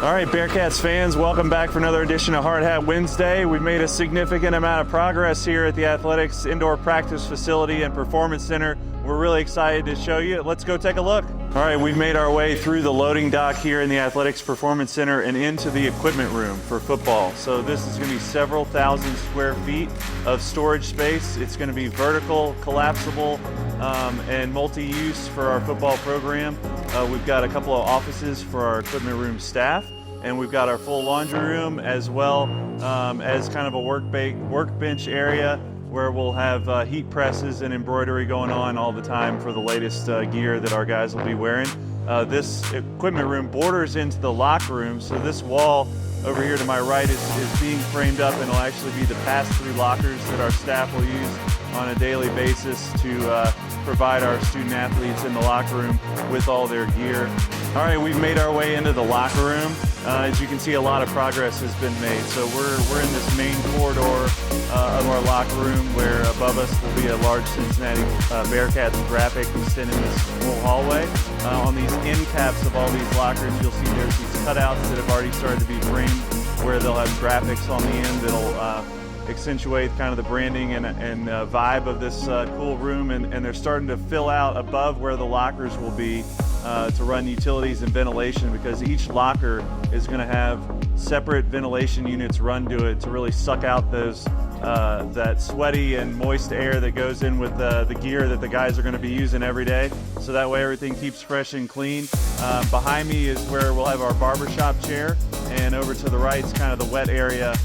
All right, Bearcats fans, welcome back for another edition of Hard Hat Wednesday. We've made a significant amount of progress here at the Athletics Indoor Practice Facility and Performance Center. We're really excited to show you. Let's go take a look. All right, we've made our way through the loading dock here in the Athletics Performance Center and into the equipment room for football. So this is going to be several thousand square feet of storage space. It's going to be vertical, collapsible, and multi-use for our football program. We've got a couple of offices for our equipment room staff, and we've got our full laundry room as well as kind of a workbench area where we'll have heat presses and embroidery going on all the time for the latest gear that our guys will be wearing. This equipment room borders into the locker room, so this wall over here to my right is being framed up, and will actually be the pass-through lockers that our staff will use on a daily basis to provide our student athletes in the locker room with all their gear. All right, we've made our way into the locker room. As you can see, a lot of progress has been made. So we're in this main corridor of our locker room, where above us will be a large Cincinnati Bearcats graphic extending this whole hallway. On these end caps of all these lockers, you'll see there's these cutouts that have already started to be framed, where they'll have graphics on the end that'll accentuate kind of the branding and vibe of this cool room, and they're starting to fill out above where the lockers will be to run utilities and ventilation, because each locker is going to have separate ventilation units run to it to really suck out those that sweaty and moist air that goes in with the gear that the guys are going to be using every day, so that way everything keeps fresh and clean. Behind me is where we'll have our barbershop chair, and over to the right is kind of the wet area,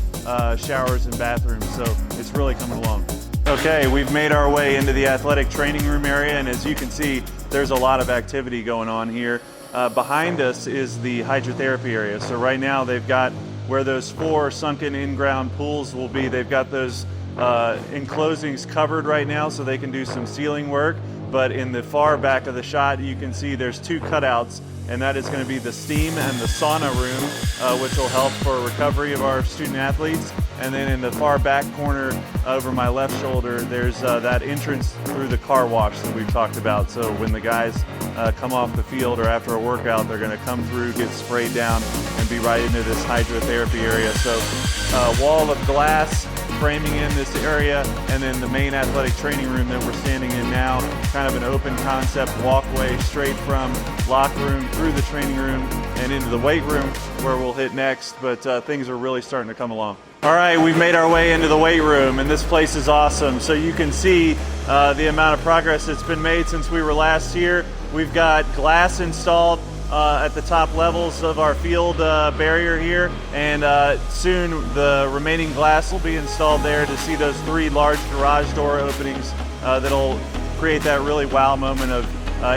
showers and bathrooms, so it's really coming along. Okay, we've made our way into the athletic training room area, and as you can see, there's a lot of activity going on here. Behind us is the hydrotherapy area. So right now they've got where those 4 sunken in-ground pools will be, they've got those enclosings covered right now so they can do some ceiling work. But in the far back of the shot, you can see there's 2 cutouts, and that is going to be the steam and the sauna room, which will help for recovery of our student athletes. And then in the far back corner over my left shoulder, there's that entrance through the car wash that we've talked about. So when the guys come off the field or after a workout, they're going to come through, get sprayed down, and be right into this hydrotherapy area. So wall of glass framing in this area, and then the main athletic training room that we're standing in now, kind of an open concept walkway straight from locker room through the training room and into the weight room where we'll hit next, but things are really starting to come along. All right, we've made our way into the weight room, and this place is awesome. So you can see the amount of progress that's been made since we were last here. We've got glass installed at the top levels of our field barrier here, and soon the remaining glass will be installed there to see those 3 large garage door openings that'll create that really wow moment of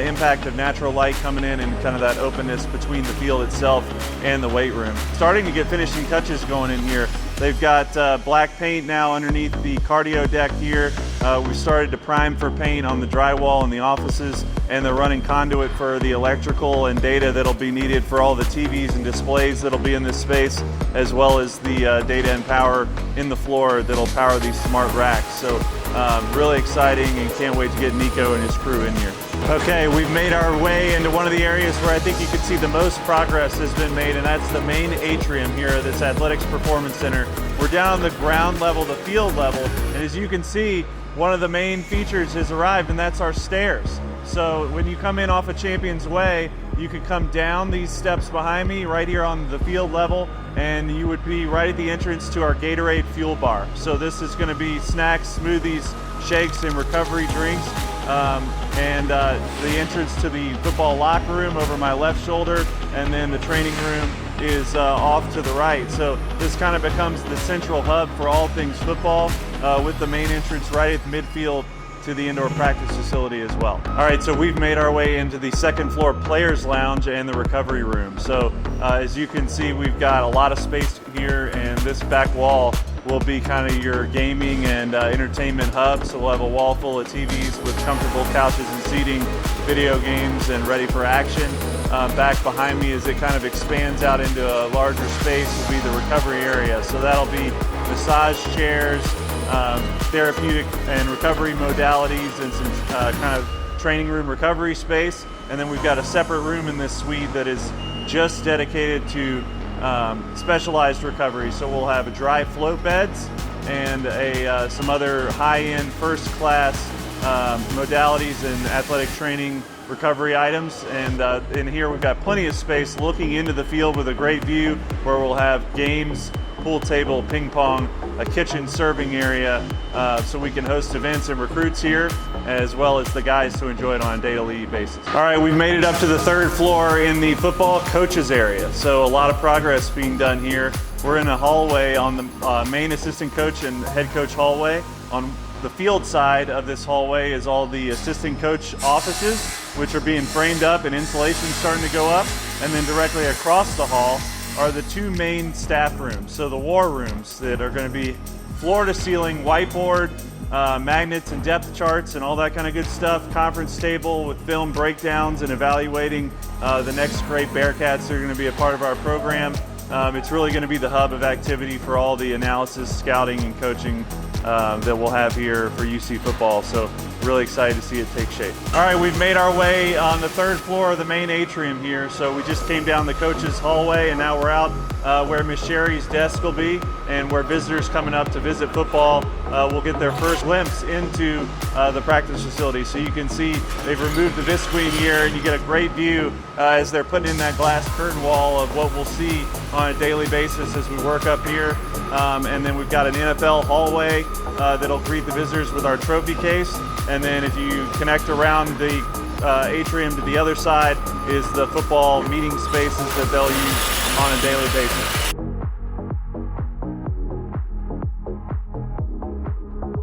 impact of natural light coming in, and kind of that openness between the field itself and the weight room. Starting to get finishing touches going in here. They've got black paint now underneath the cardio deck here. We started to prime for paint on the drywall in the offices, and they're running conduit for the electrical and data that'll be needed for all the TVs and displays that'll be in this space, as well as the data and power in the floor that'll power these smart racks. So really exciting, and can't wait to get Nico and his crew in here. Okay, we've made our way into one of the areas where I think you can see the most progress has been made, and that's the main atrium here at this Athletics Performance Center. We're down on the ground level, the field level, and as you can see, one of the main features has arrived, and that's our stairs. So when you come in off of Champions Way, you could come down these steps behind me right here on the field level, and you would be right at the entrance to our Gatorade fuel bar. So this is going to be snacks, smoothies, shakes, and recovery drinks. And the entrance to the football locker room over my left shoulder, and then the training room is off to the right. So this kind of becomes the central hub for all things football, with the main entrance right at the midfield to the indoor practice facility as well. All right, so we've made our way into the second floor players lounge and the recovery room. So as you can see, we've got a lot of space here, and this back wall will be kind of your gaming and entertainment hub. So we'll have a wall full of TVs with comfortable couches and seating, video games, and ready for action. Back behind me, as it kind of expands out into a larger space, will be the recovery area. So that'll be massage chairs, therapeutic and recovery modalities, and some kind of training room recovery space. And then we've got a separate room in this suite that is just dedicated to specialized recovery. So we'll have dry float beds and some other high-end first-class modalities and athletic training recovery items. And in here we've got plenty of space looking into the field with a great view where we'll have games, pool table, ping pong, a kitchen serving area, so we can host events and recruits here, as well as the guys to enjoy it on a daily basis. All right, we've made it up to the 3rd floor in the football coaches area. So a lot of progress being done here. We're in a hallway on the main assistant coach and head coach hallway. On the field side of this hallway is all the assistant coach offices, which are being framed up and insulation starting to go up. And then directly across the hall are the 2 main staff rooms. So the war rooms that are going to be floor to ceiling whiteboard, magnets and depth charts and all that kind of good stuff, conference table with film breakdowns and evaluating the next great Bearcats that are going to be a part of our program. It's really going to be the hub of activity for all the analysis, scouting, and coaching that we'll have here for UC football. So really excited to see it take shape. All right, we've made our way on the 3rd floor of the main atrium here. So we just came down the coaches hallway and now we're out where Miss Sherry's desk will be and where visitors coming up to visit football will get their first glimpse into the practice facility. So you can see they've removed the visqueen here and you get a great view as they're putting in that glass curtain wall of what we'll see on a daily basis as we work up here. And then we've got an NFL hallway that'll greet the visitors with our trophy case. And then if you connect around the atrium to the other side is the football meeting spaces that they'll use on a daily basis.